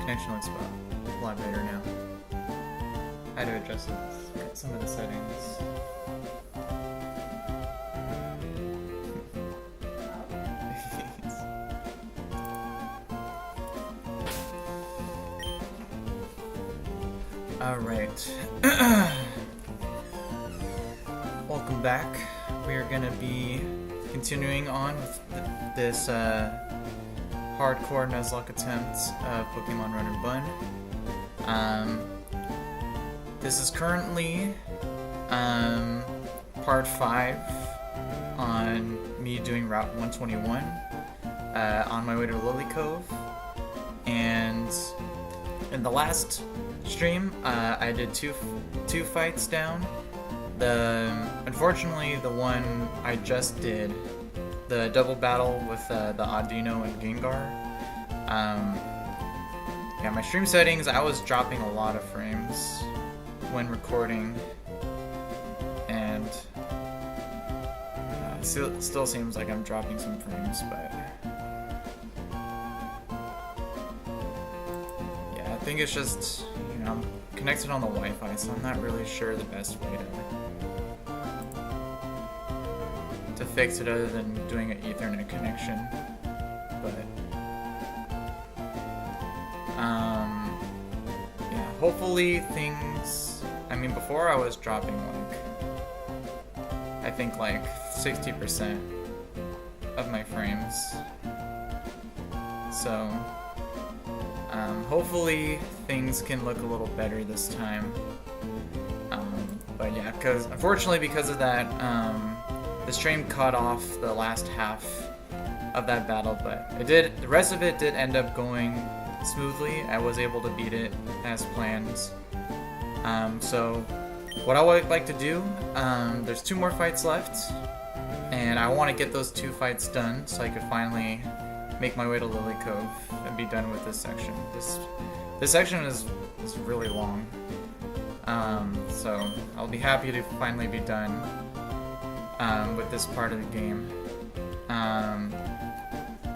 connection looks a lot better now. I had to adjust some of the settings. Alright. Welcome back. We are going to be continuing on with this hardcore Nuzlocke attempt of Pokemon Run and Bun. This is currently part 5 on me doing Route 121 on my way to Lily Cove. And in the last stream, I did two fights down. Unfortunately, the one I just did, the double battle with the Audino and Gengar. Yeah, my stream settings, I was dropping a lot of frames when recording, and it still seems like I'm dropping some frames, but yeah, I think it's just, you know, I'm connected on the Wi-Fi, so I'm not really sure the best way to fix it other than doing an Ethernet connection. But yeah, hopefully things, I mean, before I was dropping I think 60% of my frames, so hopefully things can look a little better this time. But yeah, unfortunately because of that, the stream cut off the last half of that battle, but the rest of it did end up going smoothly. I was able to beat it as planned. So what I would like to do, there's 2 more fights left, and I want to get those 2 fights done so I could finally make my way to Lily Cove and be done with this section. This section is really long, so I'll be happy to finally be done with this part of the game.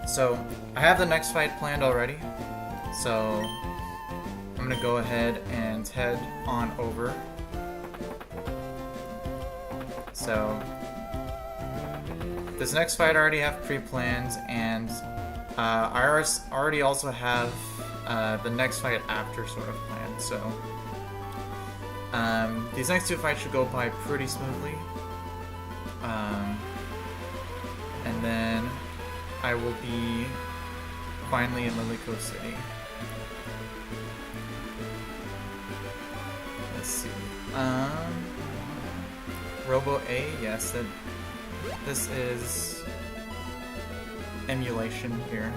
So I have the next fight planned already, so I'm gonna go ahead and head on over. So this next fight I already have pre-planned, and I already also have the next fight after sort of planned. So these next 2 fights should go by pretty smoothly. And then I will be finally in Lily Cove City. Let's see. Robo A, yes, this is emulation here.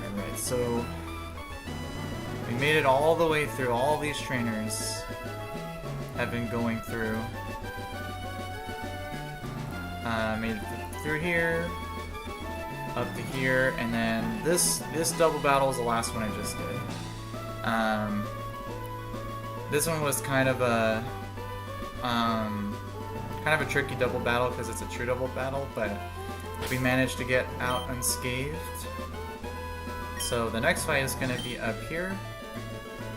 Alright, so we made it all the way through. All these trainers have been going through. Made it through here, up to here, and then this double battle is the last one I just did. This one was kind of a tricky double battle because it's a true double battle, but we managed to get out unscathed. So the next fight is going to be up here,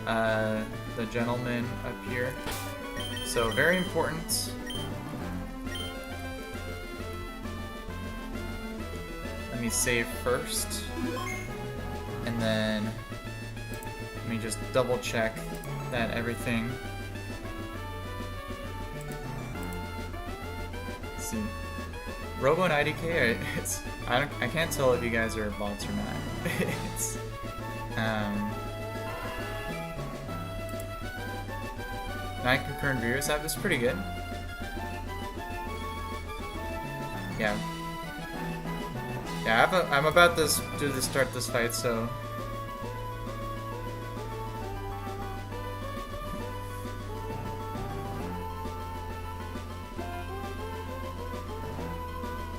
the gentleman up here. So very important. Let me save first, and then let me just double check that everything. Let's see, Robo and IDK, I can't tell if you guys are bots or not. It's 9 concurrent viewers. That was pretty good. Yeah. Yeah, I'm about to start this fight, so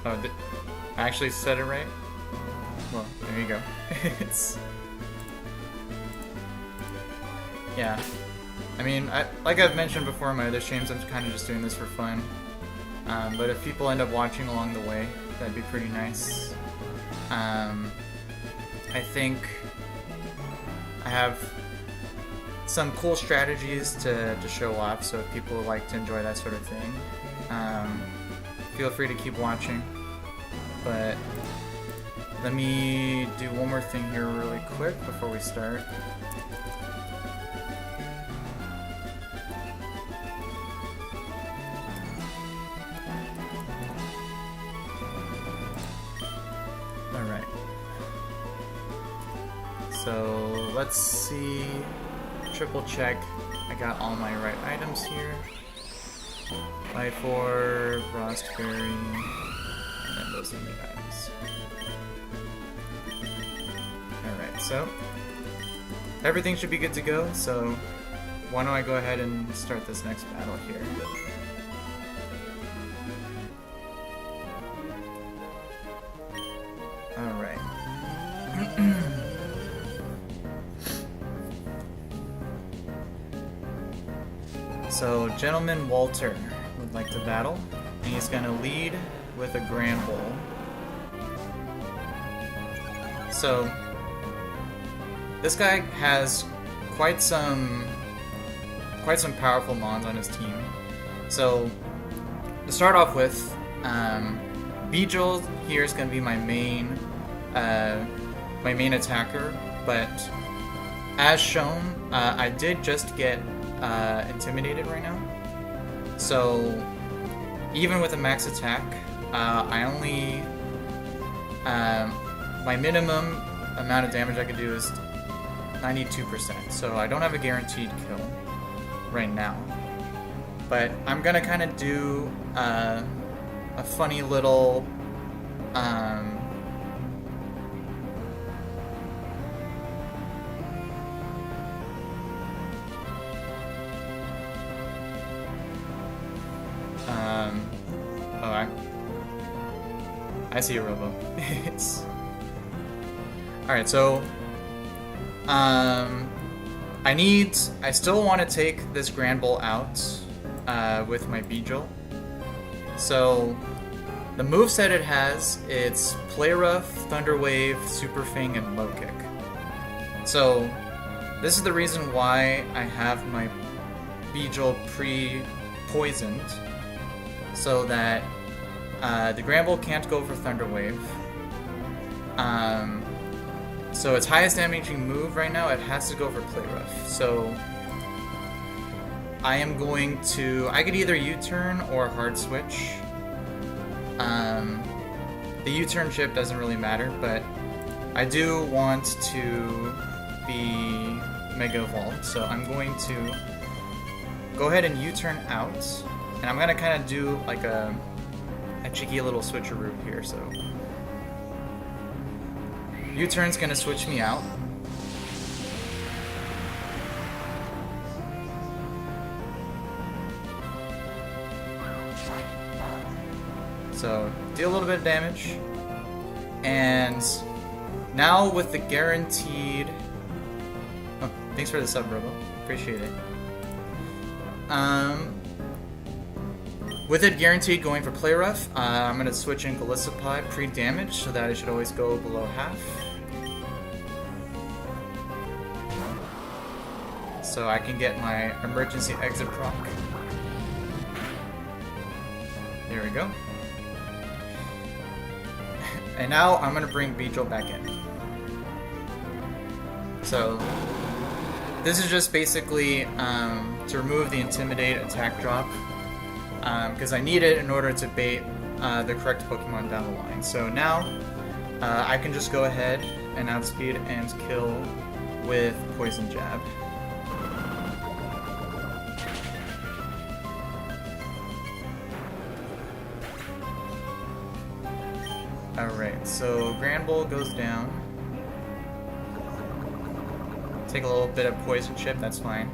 oh, I actually said it right? Well, there you go. Yeah. I mean, like I've mentioned before in my other streams, I'm kind of just doing this for fun. But if people end up watching along the way, that'd be pretty nice. I think I have some cool strategies to show off, so if people like to enjoy that sort of thing, feel free to keep watching. But let me do one more thing here really quick before we start. Alright. So let's see. Triple check. I got all my right items here. Life Orb, Frostberry, and then those are the items. Alright, so everything should be good to go, so why don't I go ahead and start this next battle here. Alright. So, Gentleman Walter would like to battle, and he's going to lead with a Grand Bowl. So, this guy has quite some powerful mons on his team. So, to start off with, Beedrill here is going to be my main attacker, but as shown, I did just get intimidated right now. So even with a max attack, I only my minimum amount of damage I could do is 92%. So I don't have a guaranteed kill right now. But I'm gonna kind of do a funny little I see a Robo. Alright, so I still want to take this Grand Bowl out with my Beedrill. So the moveset it has, it's Play Rough, Thunder Wave, Super Fang, and Low Kick. So this is the reason why I have my Beedrill pre-poisoned, so that the Grand Bowl can't go for Thunder Wave. So its highest damaging move right now, it has to go for Play Rough. So I am going to... I could either U-turn or hard switch. The U-turn chip doesn't really matter, but I do want to be Mega Evolved. So I'm going to go ahead and U-turn out. And I'm going to kind of do like a cheeky little switcheroo here, so U-turn's gonna switch me out. So deal a little bit of damage, and now with the guaranteed... Oh, thanks for the sub, Robo. Appreciate it. With it guaranteed going for Play Rough, I'm going to switch in Golisopod pre-damage so that it should always go below half. So I can get my emergency exit proc. There we go. And now I'm going to bring Beedrill back in. So this is just basically to remove the Intimidate attack drop. Because I need it in order to bait the correct Pokemon down the line. So now I can just go ahead and outspeed and kill with Poison Jab. Alright, so Grand Bowl goes down. Take a little bit of Poison Chip, that's fine.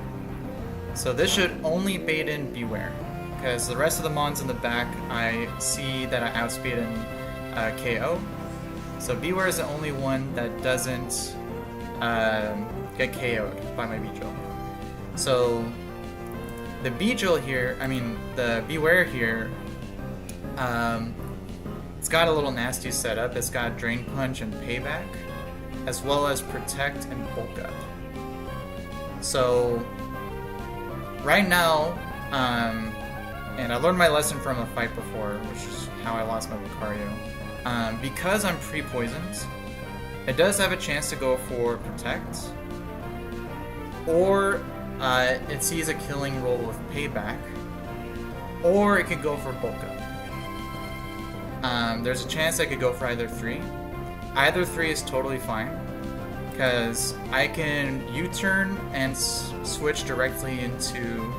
So this should only bait in Beware, because the rest of the mons in the back, I see that I outspeed and KO. So Beware is the only one that doesn't get KO'd by my Beedrill. So the Beedrill here, the Beware here, it's got a little nasty setup. It's got Drain Punch and Payback, as well as Protect and Bulk Up. So, right now, and I learned my lesson from a fight before, which is how I lost my Lucario. Because I'm pre-poisoned, it does have a chance to go for Protect, or it sees a killing roll with Payback, or it could go for Bulk Up. There's a chance I could go for either 3. Either 3 is totally fine, because I can U-turn and switch directly into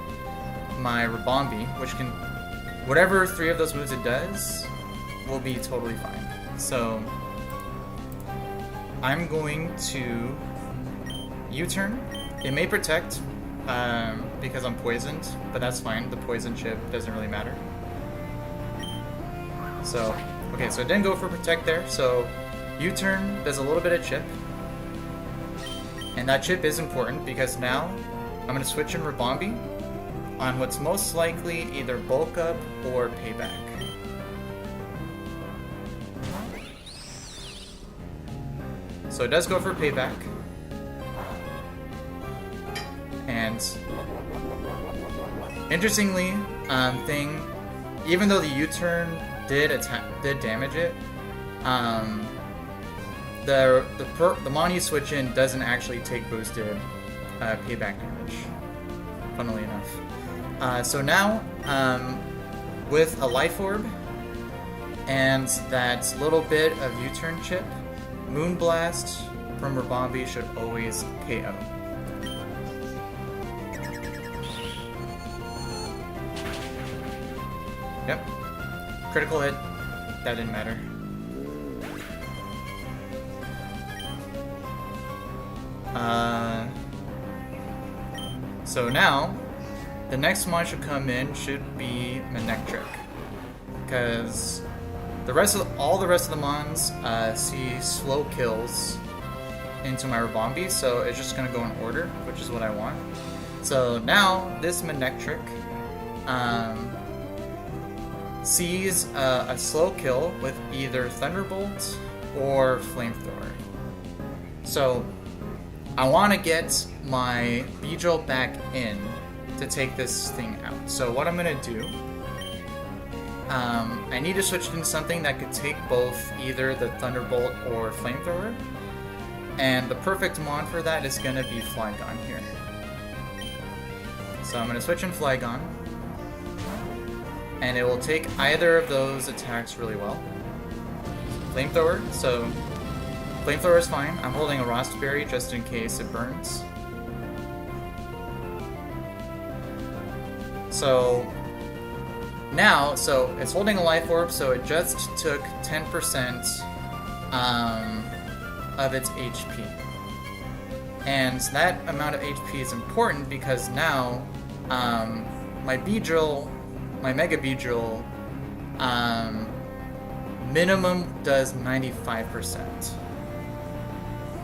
my Rabombi, which can, whatever 3 of those moves it does, will be totally fine. So, I'm going to U-turn. It may Protect, because I'm poisoned, but that's fine. The poison chip doesn't really matter. So, okay, so it didn't go for Protect there, so U-turn does a little bit of chip. And that chip is important because now I'm going to switch in Rabombi on what's most likely either Bulk Up or Payback. So it does go for Payback. And interestingly, even though the U-turn did damage it, the Mon you switch in doesn't actually take boosted Payback damage, funnily enough. So now, with a Life Orb and that little bit of U-turn chip, Moonblast from Rabombi should always KO. Yep. Critical hit. That didn't matter. So now, the next mon should come in should be Manectric, because all the rest of the mons see slow kills into my Rabombi, so it's just gonna go in order, which is what I want. So now this Manectric sees a slow kill with either Thunderbolt or Flamethrower. So I want to get my Beedrill back in to take this thing out. So what I'm going to do, I need to switch into something that could take both either the Thunderbolt or Flamethrower. And the perfect mon for that is going to be Flygon here. So I'm going to switch in Flygon. And it will take either of those attacks really well. Flamethrower, so Flamethrower is fine. I'm holding a Rostberry just in case it burns. So now, it's holding a Life Orb, so it just took 10% of its HP. And that amount of HP is important because now my Mega Beedrill minimum does 95%.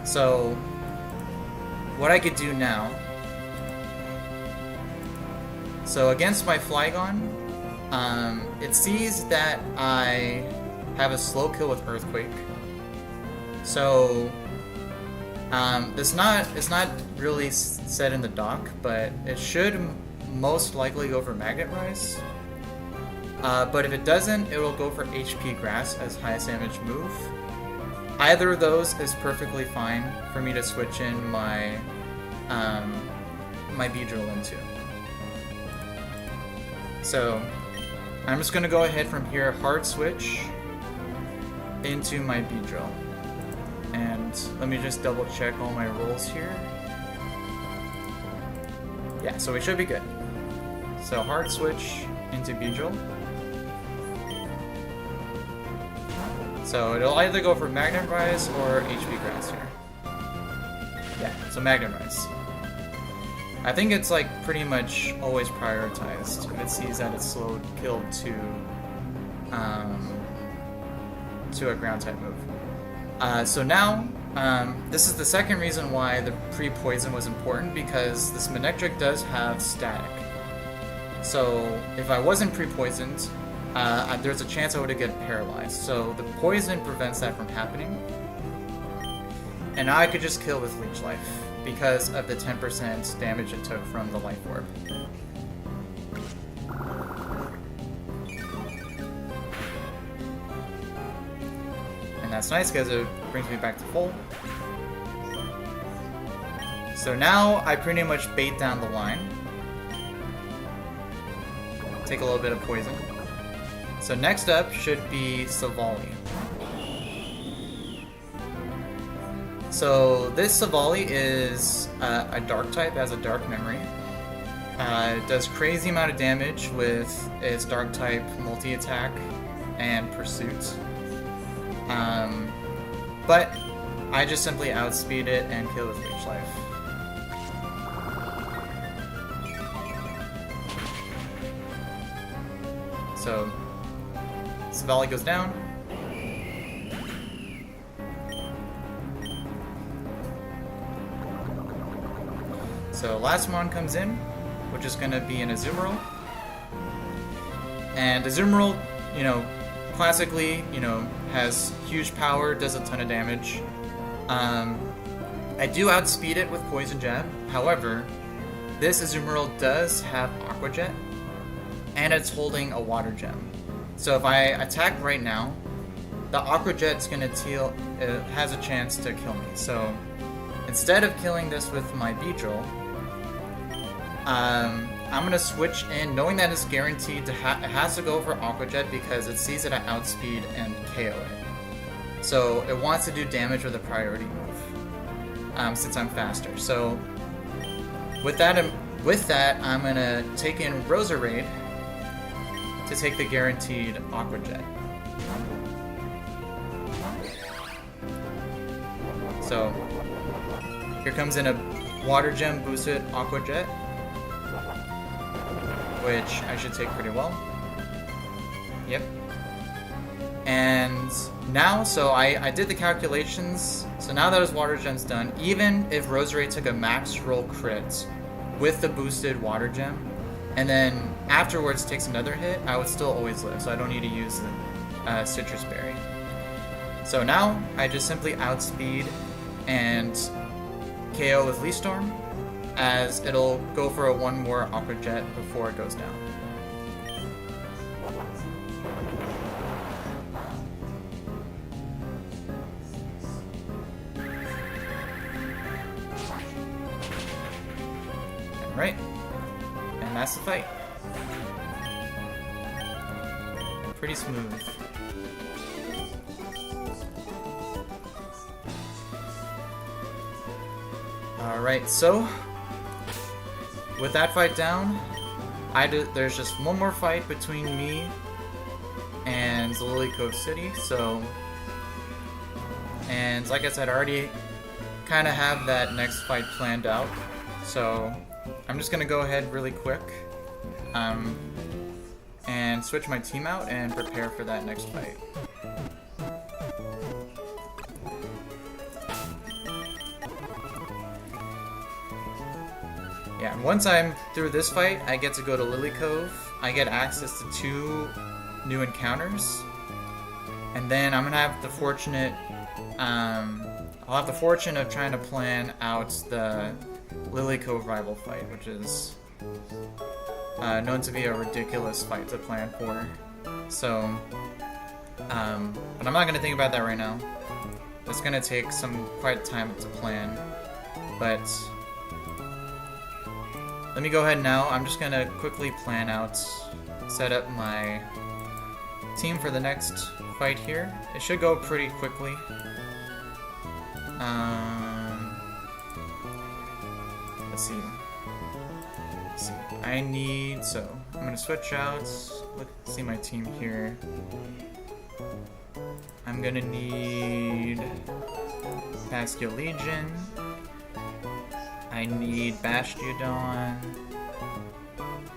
So what I could do now, so against my Flygon, it sees that I have a slow kill with Earthquake. So it's not really set in the dock, but it should most likely go for Magnet Rise. But if it doesn't, it will go for HP Grass as highest damage move. Either of those is perfectly fine for me to switch in my my Beedrill into. So I'm just gonna go ahead from here, hard switch into my Beedrill. And let me just double check all my rolls here. Yeah, so we should be good. So hard switch into Beedrill. So it'll either go for Magnet Rise or HP Grass here. Yeah, so Magnet Rise. I think it's like pretty much always prioritized if it sees that it's slow killed to a ground type move. So now, this is the second reason why the pre-poison was important, because this Manectric does have static. So if I wasn't pre-poisoned, there's a chance I would have get paralyzed. So the poison prevents that from happening. And now I could just kill with Leech Life because of the 10% damage it took from the Life Orb. And that's nice because it brings me back to full. So now I pretty much bait down the line. Take a little bit of poison. So next up should be Savali. So this Savali is a dark type, has a dark memory. It does crazy amount of damage with its dark type multi-attack and pursuit. But I just simply outspeed it and kill with Leech Life. So Savali goes down. So last mon comes in, which is going to be an Azumarill. And Azumarill, you know, classically, you know, has huge power, does a ton of damage. I do outspeed it with Poison Jab. However, this Azumarill does have Aqua Jet, and it's holding a Water Gem. So if I attack right now, the Aqua Jet's gonna it has a chance to kill me. So instead of killing this with my Beedrill, I'm gonna switch in, knowing that it's guaranteed to it has to go for Aqua Jet because it sees that I outspeed and KO it. So it wants to do damage with a priority move, since I'm faster. So with that, I'm gonna take in Roserade to take the guaranteed Aqua Jet. So here comes in a Water Gem boosted Aqua Jet, which I should take pretty well. Yep. And now, so I did the calculations, so now that his Water Gem's done, even if Roserade took a max roll crit with the boosted Water Gem, and then afterwards takes another hit, I would still always live, so I don't need to use the Citrus Berry. So now, I just simply outspeed and KO with Leaf Storm, as it'll go for a one more Aqua Jet before it goes down. Alright, and that's the fight. Pretty smooth. Alright, so with that fight down, there's just one more fight between me and Lily Cove City, and like I said, I already kind of have that next fight planned out, so I'm just gonna go ahead really quick and switch my team out and prepare for that next fight. Yeah, and once I'm through this fight, I get to go to Lily Cove. I get access to 2 new encounters, and then I'm gonna have the fortunate, I'll have the fortune of trying to plan out the Lily Cove rival fight, which is known to be a ridiculous fight to plan for. So, but I'm not gonna think about that right now. It's gonna take quite time to plan, but let me go ahead now. I'm just gonna quickly plan out, set up my team for the next fight here. It should go pretty quickly. Let's see. I'm gonna switch out. Let's see my team here. I'm gonna need Pascal Legion. I need Bastiodon,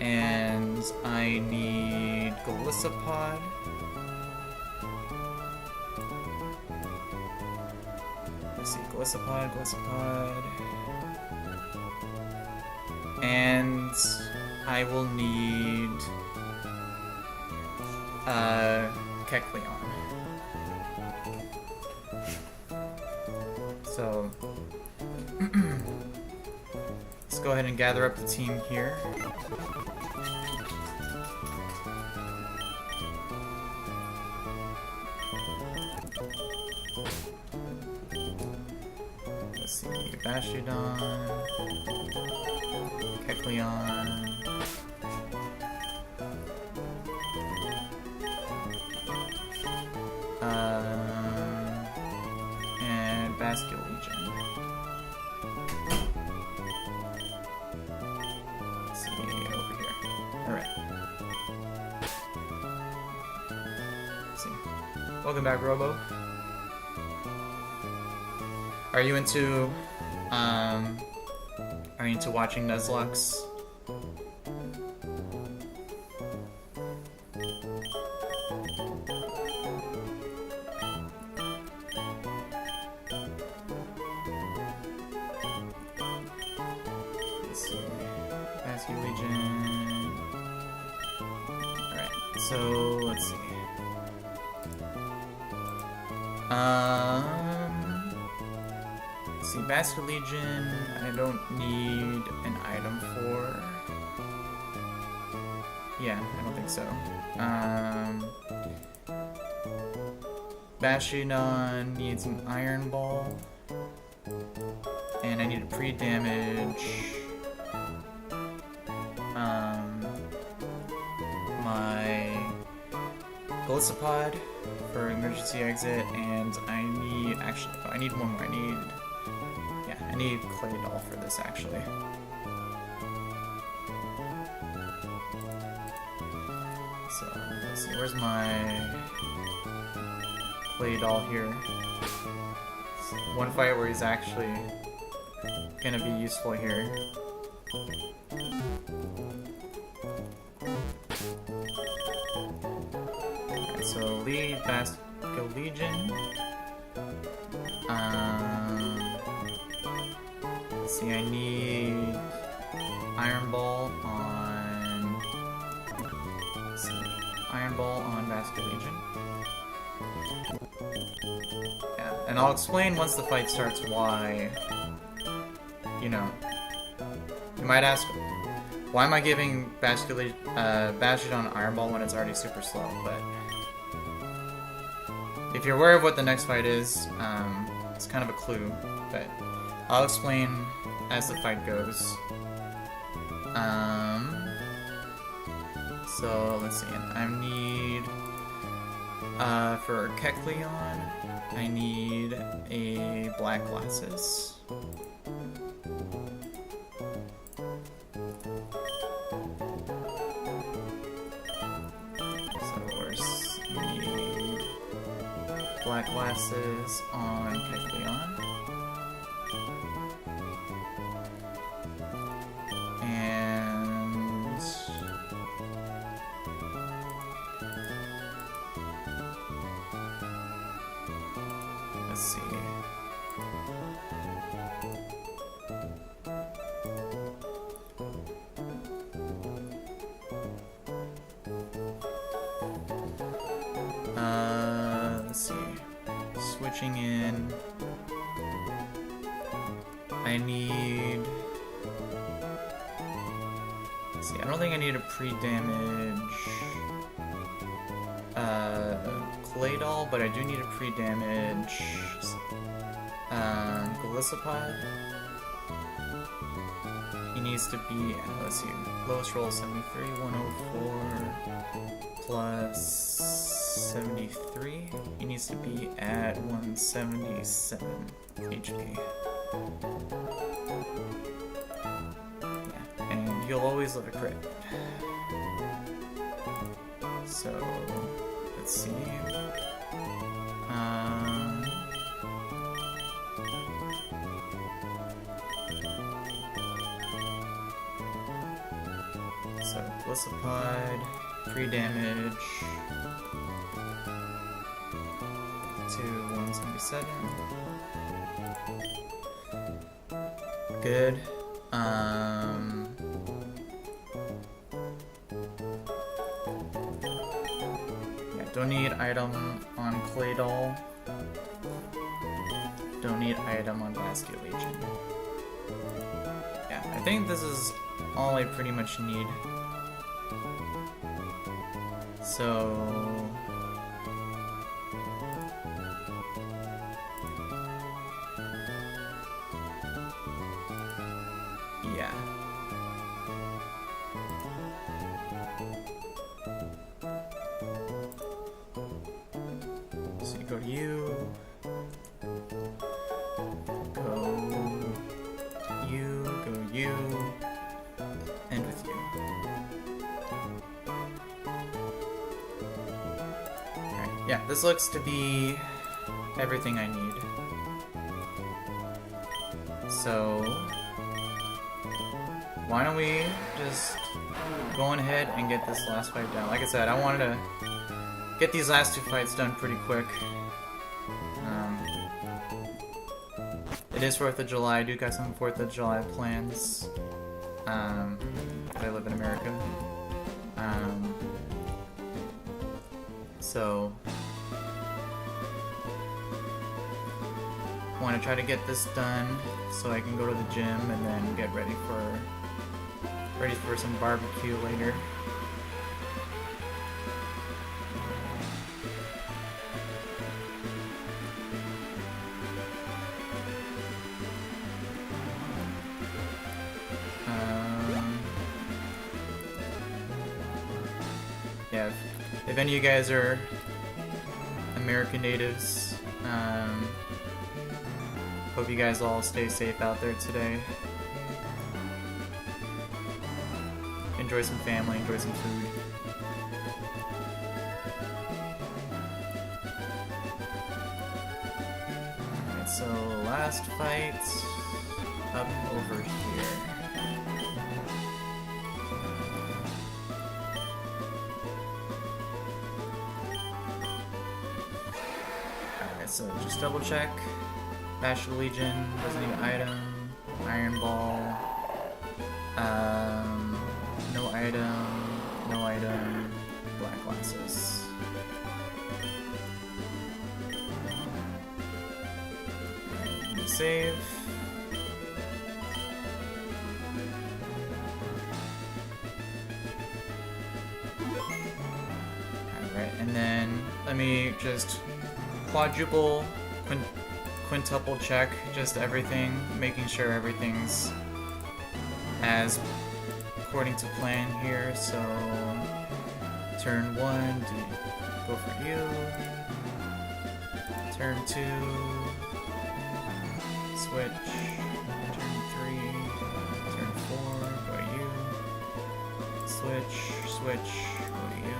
and I need Golisopod. Let's see, Golisopod, and I will need Kecleon. So let's go ahead and gather up the team here. Let's see, Bastiodon, Kecleon, and Basculegion. Let's see, over here. Alright. Let's see. Welcome back, Robo. Are you into watching Nuzlocke? Let's see. Basculegion. Alright, so let's see. See, Basculegion, I don't need an item for. Yeah, I don't think so. Bastiodon needs an Iron Ball. And I need a pre-damage. My Golisopod for emergency exit, and I need, actually, I need one more. I need Claydol for this, actually. So, let's see, where's my Claydol here? So, one fight where he's actually gonna be useful here. Alright, so lead Basculegion. Let's see, I need Iron Ball on. Let's see, Iron Ball on Basculegion. Yeah, and I'll explain once the fight starts why. You know, you might ask, why am I giving Bastiodon Iron Ball when it's already super slow? But if you're aware of what the next fight is, it's kind of a clue. But I'll explain as the fight goes. So let's see. I need for Kecleon, I need a black glasses. Black glasses on Kecleon. And let's see. Let's see. Switching in. I need. Let's see, I don't think I need a pre-damage Claydol, but I do need a pre-damage Golisopod. He needs to be, let's see, lowest roll 73, 104 plus 73. He needs to be at 177 HP. Yeah, and he'll always let a crit. So, let's see. So, Golisopod, pre-damage to 177. Good. Don't need item on Clay Doll. Don't need item on Basket Legion. Yeah, I think this is all I pretty much need. So... yeah. So you go to you. Go you. End with you. Alright, yeah, this looks to be everything I need. So, why don't we just go on ahead and get this last fight done. Like I said, I wanted to get these last two fights done pretty quick. It is 4th of July. I do got some 4th of July plans. I live in America. So I want to try to get this done so I can go to the gym and then get ready for some barbecue later. Yeah, if any of you guys are American natives, hope you guys all stay safe out there today. Enjoy some family, enjoy some food. Alright, so last fight up over here. So just double check. Basket Legion doesn't need an item. Iron Ball. No item. No item. Black glasses. Alright, save. Alright, and then let me just quadruple, quintuple check just everything, making sure everything's as according to plan here. So turn 1, go for you. Turn 2, switch. Turn 3, turn 4, go to you. Switch, go to you.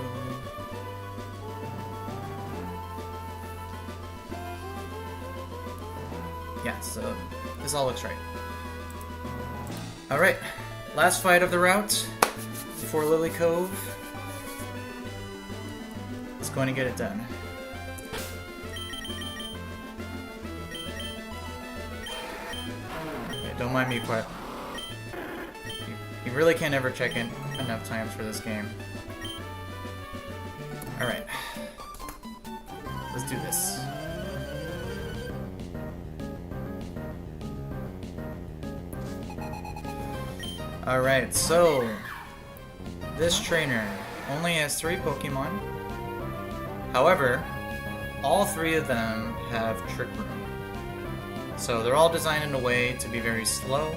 Yeah, so this all looks right. Alright, last fight of the route before Lily Cove. It's going to get it done. Okay, don't mind me quite. You really can't ever check in enough times for this game. Alright. Let's do this. Alright, so this trainer only has 3 Pokemon. However, all 3 of them have Trick Room. So they're all designed in a way to be very slow,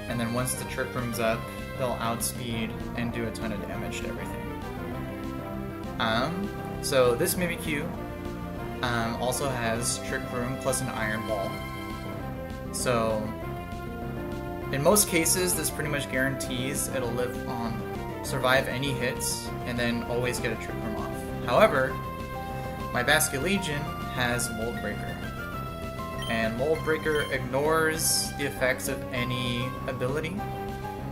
and then once the Trick Room's up, they'll outspeed and do a ton of damage to everything. So this Mimikyu also has Trick Room plus an Iron Ball. So in most cases, this pretty much guarantees it'll survive any hits, and then always get a Trick Room off. However, my Basket Legion has Mold Breaker. And Mold Breaker ignores the effects of any ability.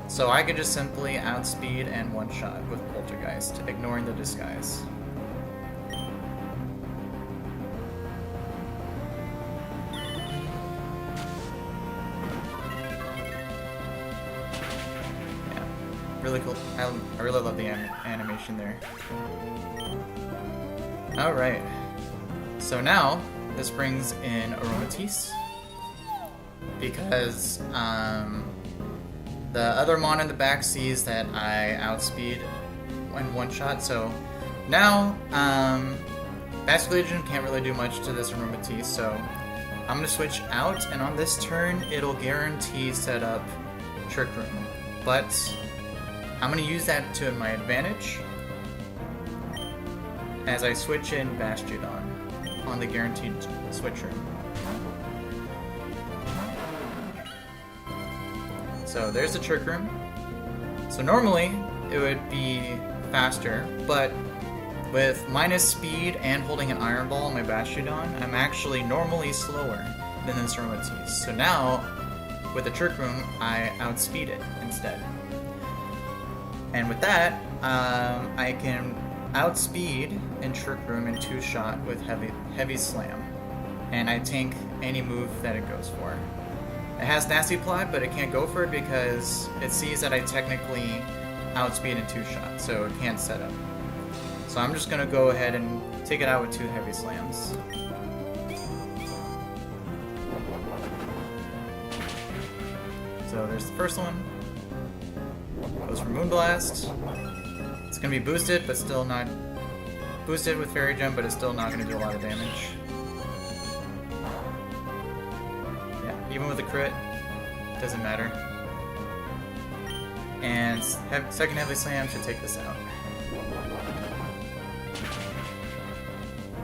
So I could just simply outspeed and one-shot with Poltergeist, ignoring the disguise. Really cool. I really love the animation there. Alright. So now, this brings in Aromatisse. Because, the other mon in the back sees that I outspeed in one shot, so now, Basculegion can't really do much to this Aromatisse, so I'm gonna switch out, and on this turn, it'll guarantee set up Trick Room. But I'm gonna use that to my advantage as I switch in Bastiodon on the guaranteed switch room. So there's the Trick Room. So normally it would be faster, but with minus speed and holding an Iron Ball on my Bastiodon, I'm actually normally slower than this Aromatisse. So now, with the Trick Room, I outspeed it instead. And with that, I can outspeed in Trick Room in 2-shot with Heavy Slam. And I tank any move that it goes for. It has Nasty Plot, but it can't go for it because it sees that I technically outspeed in 2-shot, so it can't set up. So I'm just gonna go ahead and take it out with 2 Heavy Slams. So there's the first one. Goes for Moonblast. It's gonna be boosted, but still not boosted with Fairy Gem, but it's still not gonna do a lot of damage. Yeah, even with a crit, doesn't matter. And second Heavy Slam should take this out.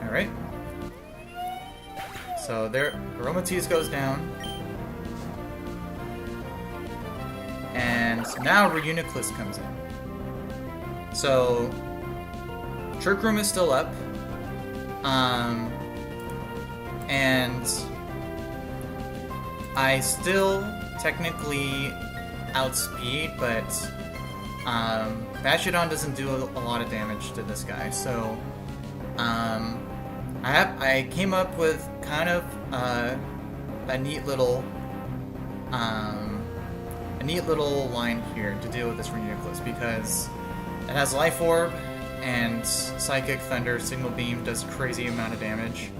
Alright. So there, Aromatisse goes down. And now Reuniclus comes in. So, Trick Room is still up. And I still technically outspeed, but Bastiodon doesn't do a lot of damage to this guy, so I came up with kind of a neat little line here to deal with this Reuniclus, because it has Life Orb and Psychic Thunder. Signal Beam does crazy amount of damage,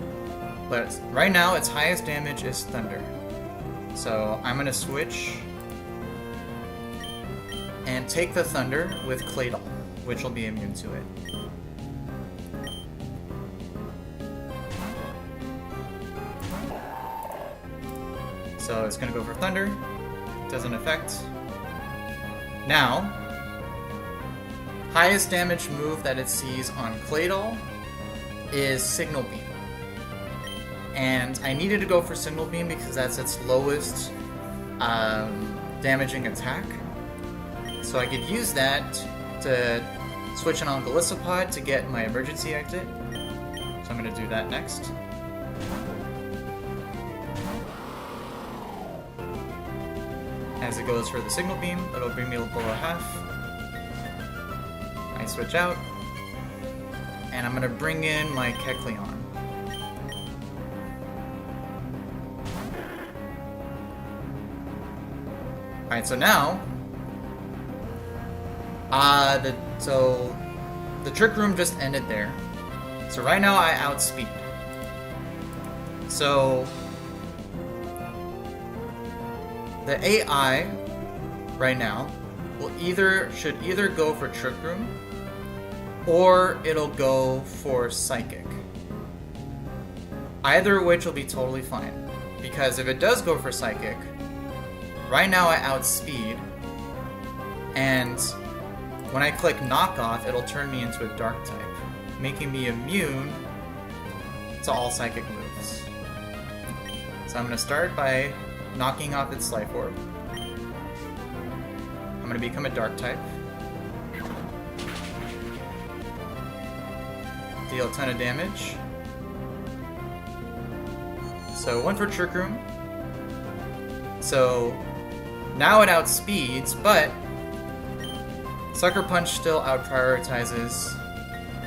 but right now its highest damage is Thunder. So I'm gonna switch and take the Thunder with Claydol, which will be immune to it. So it's gonna go for Thunder. Doesn't affect. Now, highest damage move that it sees on Claydol is Signal Beam. And I needed to go for Signal Beam because that's its lowest damaging attack. So I could use that to switch in on Golisopod to get my emergency exit. So I'm going to do that next. As it goes for the Signal Beam, it'll bring me below half. I switch out, and I'm going to bring in my Kecleon. Alright, so now, the Trick Room just ended there. So right now I outspeed. So the AI right now should either go for Trick Room or it'll go for Psychic. Either of which will be totally fine, because if it does go for Psychic, right now I outspeed, and when I click Knockoff, it'll turn me into a Dark type, making me immune to all Psychic moves. So I'm going to start by knocking off its Life Orb. I'm going to become a Dark type. Deal a ton of damage. So one for Trick Room. So now it outspeeds, but Sucker Punch still out-prioritizes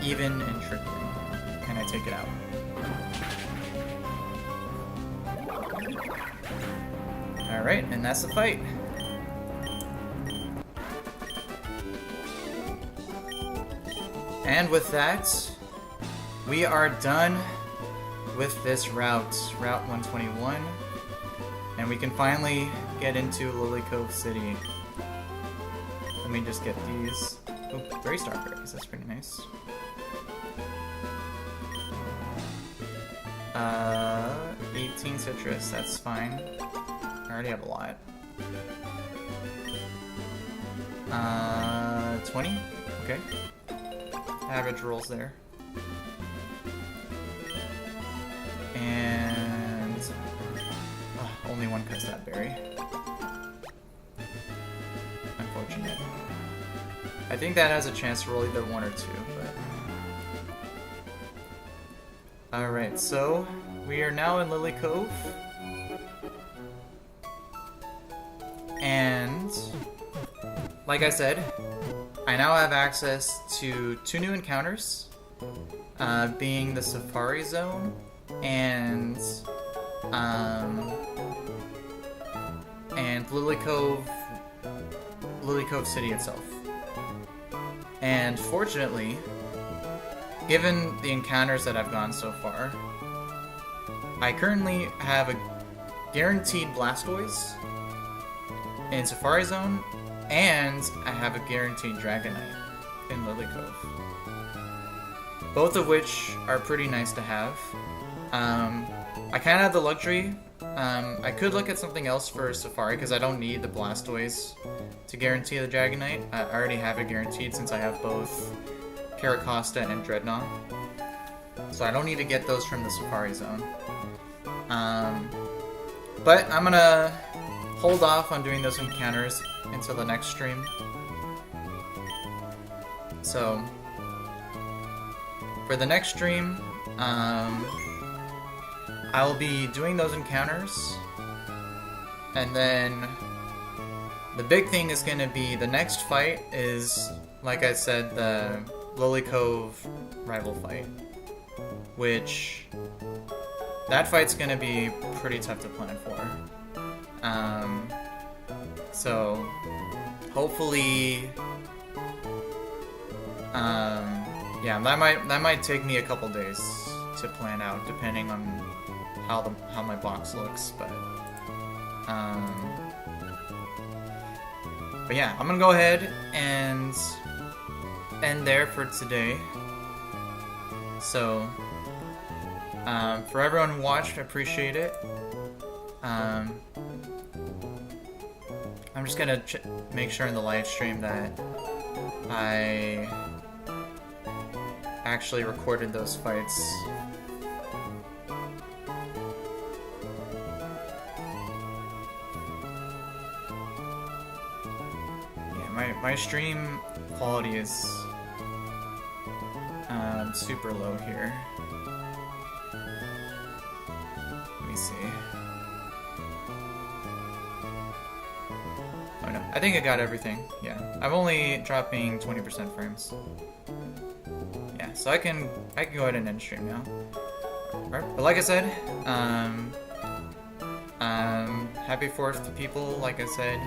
even in Trick Room. And I take it out. Alright, and that's the fight. And with that, We are done with this route, Route 121, and we can finally get into Lily Cove City. Let me just get these. Oh, 3 starberries, that's pretty nice. 18 citrus, that's fine. I already have a lot. 20? Okay. Average rolls there. And only one cuts that berry. Unfortunate. I think that has a chance to roll either 1 or 2, but... Alright, so we are now in Lily Cove. And like I said, I now have access to 2 new encounters, being the Safari Zone and Lily Cove City itself. And fortunately, given the encounters that I've gone so far, I currently have a guaranteed Blastoise in Safari Zone, and I have a guaranteed Dragonite in Lily Cove. Both of which are pretty nice to have. I kind of have the luxury. I could look at something else for Safari because I don't need the Blastoise to guarantee the Dragonite. I already have it guaranteed since I have both Caracosta and Dreadnought. So I don't need to get those from the Safari Zone. But I'm gonna hold off on doing those encounters until the next stream. So for the next stream, I will be doing those encounters, and then the big thing is going to be the next fight is, like I said, the Lily Cove rival fight, which that fight's going to be pretty tough to plan for. So hopefully, yeah, that might take me a couple days to plan out, depending on how my box looks, but yeah, I'm gonna go ahead and end there for today. So for everyone who watched, I appreciate it. I'm just gonna make sure in the live stream that I actually recorded those fights. My stream quality is super low here. Let me see. Oh no, I think I got everything. Yeah, I'm only dropping 20% frames. Yeah, so I can go ahead and end stream now. Alright, but like I said, happy 4th to people. Like I said,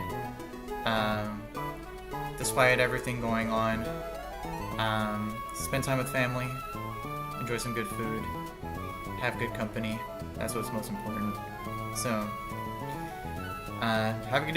despite everything going on, spend time with family, enjoy some good food, have good company. That's what's most important. So, have a good day.